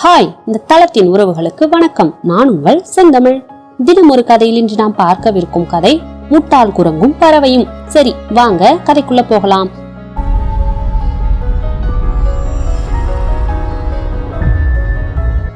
Hi, இந்த தளத்தின் உறவுகளுக்கு வணக்கம். நான் உங்கள் செந்தமிழ். தினம் ஒரு கதையில் இன்று நாம் பார்க்கவிருக்கும் கதை முட்டாள் குரங்கும் பறவையும். சரி, வாங்க கதைக்குள்ள போகலாம்.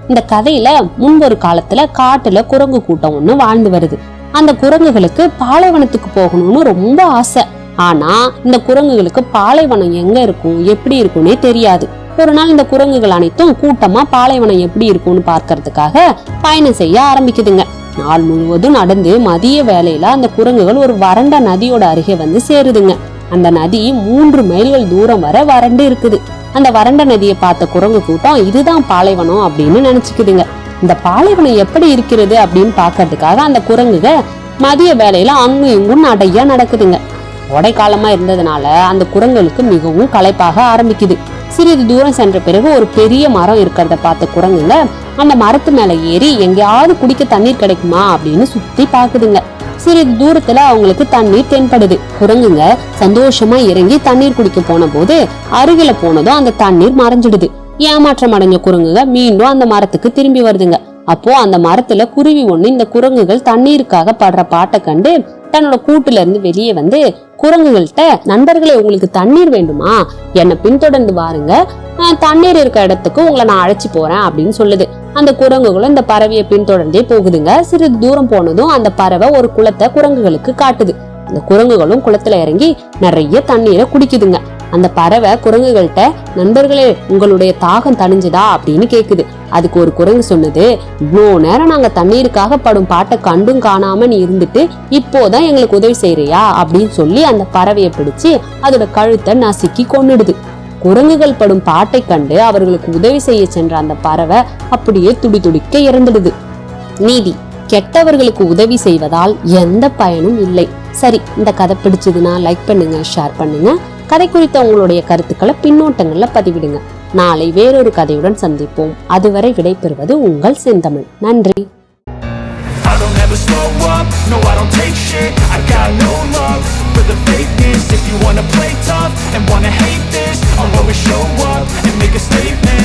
இந்த கதையில முன்பொரு காலத்துல காட்டுல குரங்கு கூட்டம் ஒண்ணு வாழ்ந்து வருது. அந்த குரங்குகளுக்கு பாலைவனத்துக்கு போகணும்னு ரொம்ப ஆசை. ஆனா இந்த குரங்குகளுக்கு பாலைவனம் எங்க இருக்கும், எப்படி இருக்கும்னே தெரியாது. ஒரு நாள் இந்த குரங்குகள் அனைத்தும் கூட்டமா பாலைவனம் எப்படி இருக்கும்னு பார்க்கறதுக்காக பயணம் செய்ய ஆரம்பிக்குதுங்க. நாள் முழுவதும் நடந்து மதிய வேலையில அந்த குரங்குகள் ஒரு வறண்ட நதியோட அருகே வந்து சேருதுங்க. அந்த நதி 3 மைல்கள் தூரம் வரை வறண்டு இருக்குது. அந்த வறண்ட நதியை பார்த்த குரங்கு கூட்டம் இதுதான் பாலைவனம் அப்படின்னு நினைச்சுக்குதுங்க. இந்த பாலைவனம் எப்படி இருக்கிறது அப்படின்னு பாக்குறதுக்காக அந்த குரங்குக மதிய வேலையில அங்கும் இங்கும் நடையா நடக்குதுங்க. கோடை காலமா இருந்ததுனால அந்த குரங்குகளுக்கு மிகவும் களைப்பாக ஆரம்பிக்குது. சிறிது தூரம் சென்ற பிறகு ஒரு பெரிய மரம் இருக்கிறத பார்த்த குரங்குங்க அந்த மரத்து மேல ஏறி எங்கேயாவது குடிக்க தண்ணீர் கிடைக்குமா அப்படின்னு சுத்தி பாக்குதுங்க. சிறிது தூரத்துல அவங்களுக்கு தண்ணீர் தென்படுது. குரங்குங்க சந்தோஷமா இறங்கி தண்ணீர் குடிக்க போன போது அருகில போனதும் அந்த தண்ணீர் மறைஞ்சிடுது. ஏமாற்றம் அடைஞ்ச குரங்குங்க மீண்டும் அந்த மரத்துக்கு திரும்பி வருதுங்க. அப்போ அந்த மரத்துல குருவி ஒண்ணு இந்த குரங்குகள் தண்ணீருக்காக படுற பாட்டை கண்டு தன்னோட கூட்டுல இருந்து வெளியே வந்து குரங்குகள்கிட்ட, நண்பர்களே, உங்களுக்கு தண்ணீர் வேண்டுமா, என்னை பின்தொடர்ந்து வாருங்க, தண்ணீர் இருக்க இடத்துக்கு உங்களை நான் அழைச்சி போறேன் அப்படின்னு சொல்லுது. அந்த குரங்குகளும் இந்த பறவையை பின்தொடர்ந்தே போகுதுங்க. சிறிது தூரம் போனதும் அந்த பறவை ஒரு குளத்தை குரங்குகளுக்கு காட்டுது. அந்த குரங்குகளும் குளத்துல இறங்கி நிறைய தண்ணீரை குடிக்குதுங்க. அந்த பறவை குரங்குகள்கிட்ட, நண்பர்களே, உங்களுடைய தாகம் தணிஞ்சுதா அப்படின்னு கேக்குது. அதுக்கு ஒரு குரங்கு சொன்னது, இவ்வளோ நேரம் நாங்க தண்ணீருக்காக படும் பாட்டை கண்டும் காணாம நீ இருந்துட்டு இப்போதான் எங்களுக்கு உதவி செய்யறியா அப்படின்னு சொல்லி அந்த பறவையை பிடிச்சு அதோட கழுத்தை நசுக்கி கொன்னுடுது. குரங்குகள் படும் பாட்டை கண்டு அவர்களுக்கு உதவி செய்ய சென்ற அந்த பறவை அப்படியே துடிதுடிக்க இறந்துடுது. நீதி: கெட்டவர்களுக்கு உதவி செய்வதால் எந்த பயனும் இல்லை. சரி, இந்த கதை பிடிச்சதுன்னா லைக் பண்ணுங்க, ஷேர் பண்ணுங்க. கதை குறித்த உங்களுடைய கருத்துக்களை பின்னோட்டங்கள்ல பதிவிடுங்க. நாளை வேறொரு கதையுடன் சந்திப்போம். அதுவரை விடைபெறுவது உங்கள் செந்தமிழ். நன்றி. If you wanna play tough and wanna hate this, I'll always show up and make a statement.